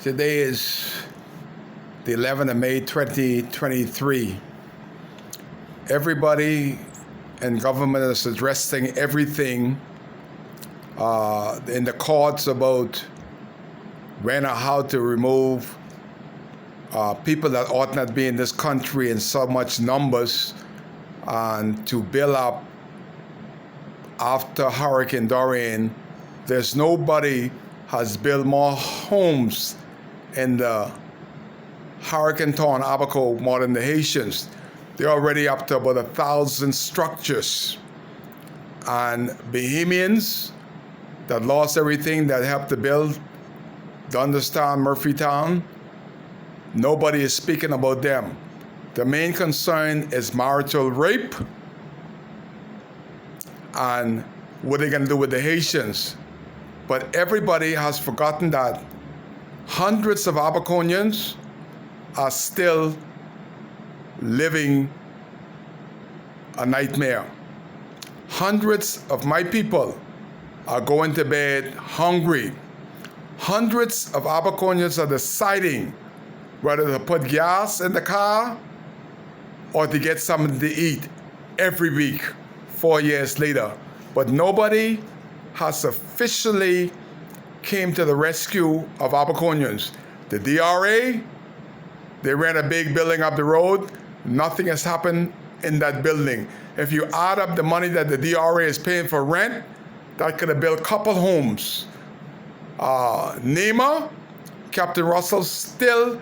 Today is the 11th of May 2023. Everybody in government is addressing everything in the courts about when or how to remove people that ought not be in this country in so much numbers and to build up after Hurricane Dorian. There's nobody has built more homes in the hurricane torn Abaco more than the Haitians. They're already up to about 1,000 structures. And Bahamians that lost everything that helped to build Dunderstown, Murphytown, nobody is speaking about them. The main concern is marital rape and what they're going to do with the Haitians. But everybody has forgotten that hundreds of Abaconians are still living a nightmare. Hundreds of my people are going to bed hungry. Hundreds of Abaconians are deciding whether to put gas in the car or to get something to eat every week, 4 years later. But nobody has officially came to the rescue of Abaconians. The DRA, they ran a big building up the road. Nothing has happened in that building. If you add up the money that the DRA is paying for rent, that could have built a couple homes. NEMA, Captain Russell still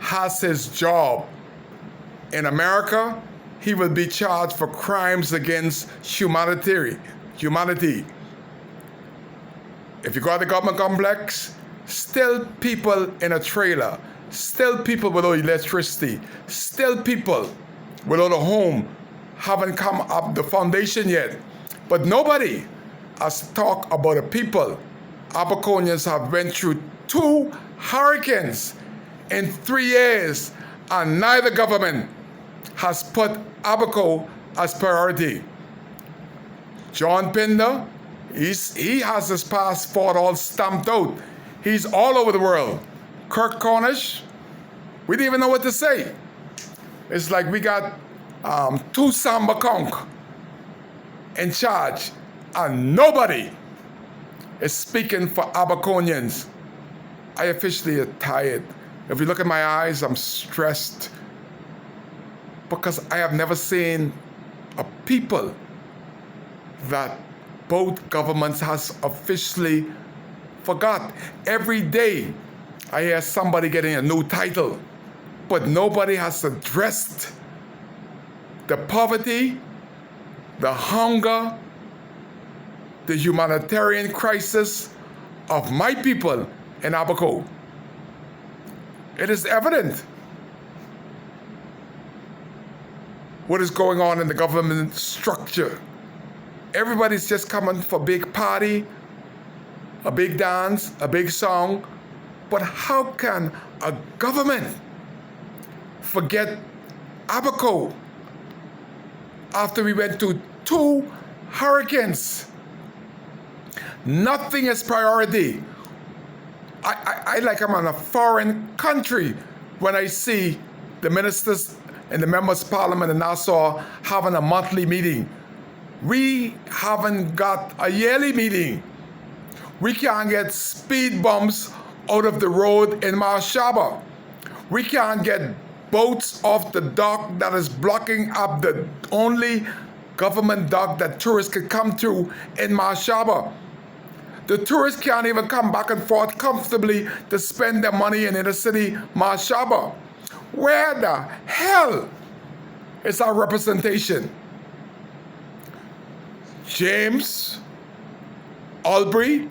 has his job. In America, he will be charged for crimes against humanity. If you go to the government complex, still people in a trailer, still people without electricity, still people without a home, haven't come up the foundation yet. But nobody has talked about the people. Abaconians have went through 2 hurricanes in 3 years, and neither government has put Abaco as priority. John Pinder, he has his passport all stamped out. He's all over the world. Kirk Cornish, we didn't even know what to say. It's like we got 2 Samba Conk in charge, and nobody is speaking for Abaconians. I officially am tired. If you look at my eyes, I'm stressed because I have never seen a people that both governments has officially forgot. Every day I hear somebody getting a new title, but nobody has addressed the poverty, the hunger, the humanitarian crisis of my people in Abaco. It is evident what is going on in the government structure. Everybody's just coming for a big party, a big dance, a big song. But how can a government forget Abaco after we went through 2 hurricanes? Nothing is priority. I like I'm in a foreign country when I see the ministers and the members of parliament in Nassau having a monthly meeting. We haven't got a yearly meeting. We can't get speed bumps out of the road in Marshaba. We can't get boats off the dock that is blocking up the only government dock that tourists could come to in Marshaba. The tourists can't even come back and forth comfortably to spend their money in inner city Marshaba. Where the hell is our representation? James Albury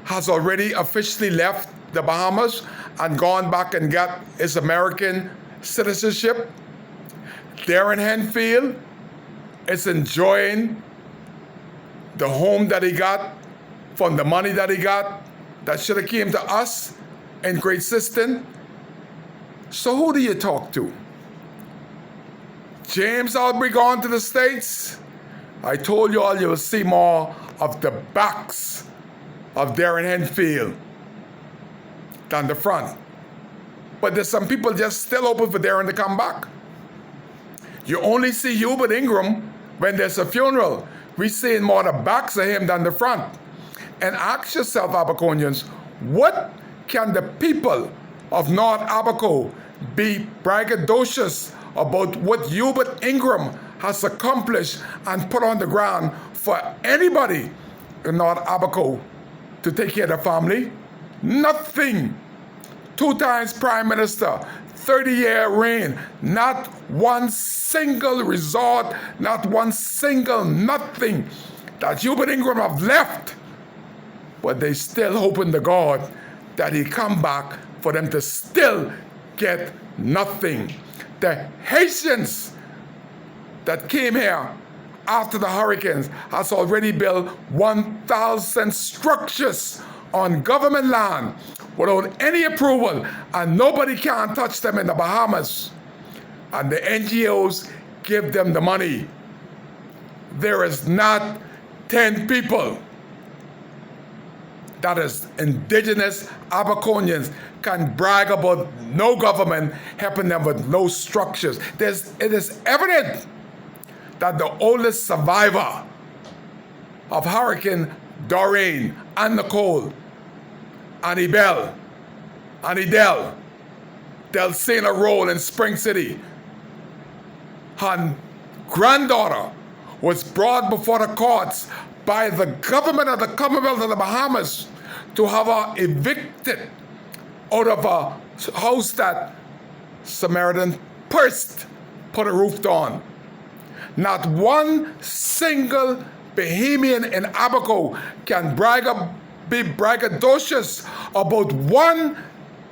has already officially left the Bahamas and gone back and got his American citizenship. Darren Henfield is enjoying the home that he got from the money that he got that should have came to us in Great Siston. So who do you talk to? James Albury gone to the States? I told you all you will see more of the backs of Darren Henfield. than the front. But there's some people just still open for daring to come back. You only see Hubert Ingram when there's a funeral. We see more the backs of him than the front. And ask yourself, Abaconians, what can the people of North Abaco be braggadocious about what Hubert Ingram has accomplished and put on the ground for anybody in North Abaco to take care of the family? Nothing. 2 times Prime Minister, 30-year reign, not one single resort, not one single nothing that Hubert Ingram have left. But they still hoping to God that he come back for them to still get nothing. The Haitians that came here after the hurricanes has already built 1,000 structures on government land without any approval, and nobody can touch them in the Bahamas. And the NGOs give them the money. There is not 10 people that is indigenous Abaconians can brag about no government helping them with no structures. It is evident that the oldest survivor of Hurricane Dorian and Nicole and Ebel and Idel, Delcina Roll in Spring City, her granddaughter was brought before the courts by the government of the Commonwealth of the Bahamas to have her evicted out of a house that Samaritan Purst put a roof on. Not one single Bahamian in Abaco can be braggadocious about one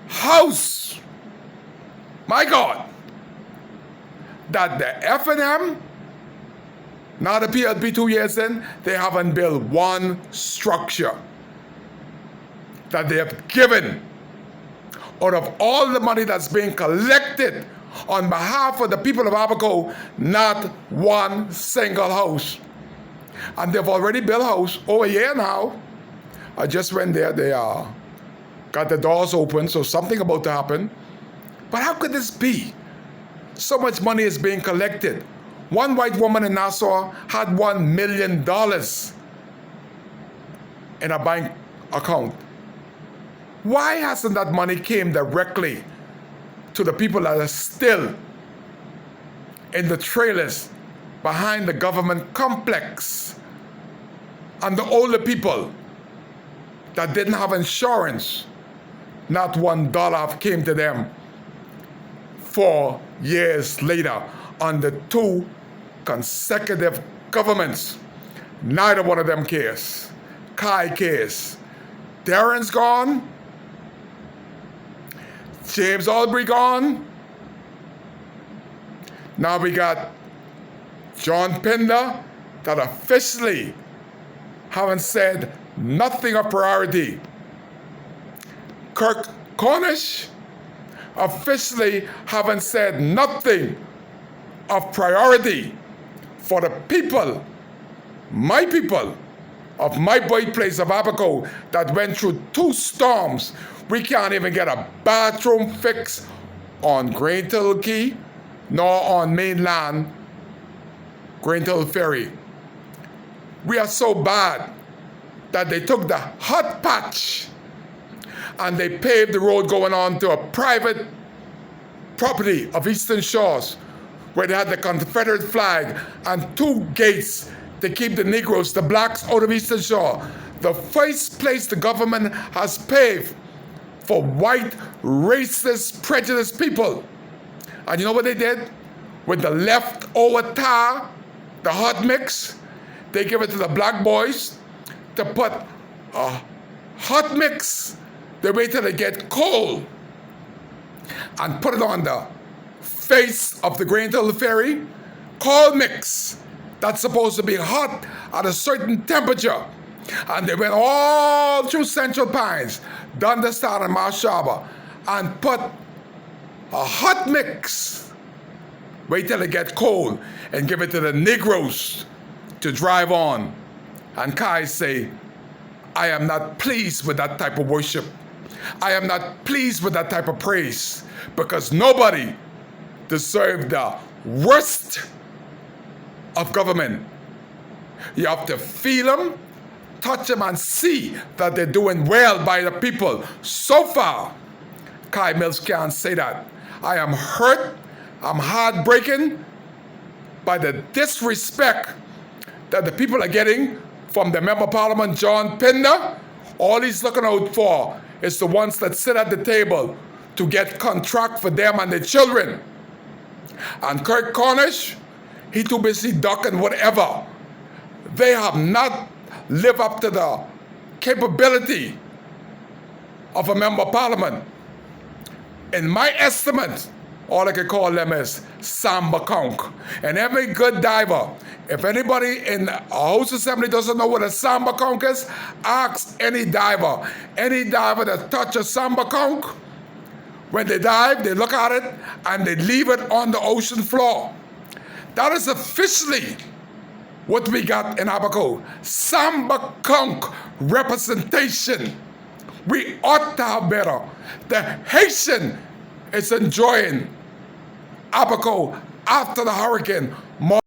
house. My God, that the F&M, now the PLP 2 years in, they haven't built one structure that they have given out of all the money that's being collected on behalf of the people of Abaco, not one single house. And they've already built a house over a year now. I just went there, they got the doors open, so something about to happen. But how could this be? So much money is being collected. One white woman in Nassau had $1 million in a bank account. Why hasn't that money came directly to the people that are still in the trailers behind the government complex, and the older people that didn't have insurance? Not $1 came to them 4 years later under 2 consecutive governments. Neither one of them cares. Kai cares. Darren's gone. James Albury gone. Now we got John Pinder that officially haven't said nothing of priority. Kirk Cornish officially haven't said nothing of priority for the people, my people, of my birthplace of Abaco that went through 2 storms. We can't even get a bathroom fix on Greenhill Key, nor on mainland Greenhill Ferry. We are so bad that they took the hot patch and they paved the road going on to a private property of Eastern Shores, where they had the Confederate flag and 2 gates to keep the Negroes, the blacks, out of Eastern Shore. The first place the government has paved for white, racist, prejudiced people. And you know what they did? With the leftover tar, the hot mix, they give it to the black boys to put a hot mix. They wait till they get cold and put it on the face of the Greenhill Ferry. Cold mix that's supposed to be hot at a certain temperature. And they went all through Central Pines, Dunderstan and Marshaba, and put a hot mix. Wait till it get cold and give it to the Negroes to drive on. And Kai say, I am not pleased with that type of worship. I am not pleased with that type of praise because nobody deserves the worst of government. You have to feel them, touch them, and see that they're doing well by the people. So far, Kai Mills can't say that. I am hurt, I'm heartbroken by the disrespect that the people are getting from the Member of Parliament, John Pinder. All he's looking out for is the ones that sit at the table to get contract for them and their children. And Kirk Cornish, he too busy ducking whatever. They have not lived up to the capability of a Member of Parliament. In my estimate, all I can call them is Samba Conk. And every good diver, if anybody in a House Assembly doesn't know what a Samba Conk is, ask any diver. Any diver that touches Samba Conk, when they dive, they look at it and they leave it on the ocean floor. That is officially what we got in Abaco. Samba Conk representation. We ought to have better. The Haitian is enjoying Abaco after the hurricane more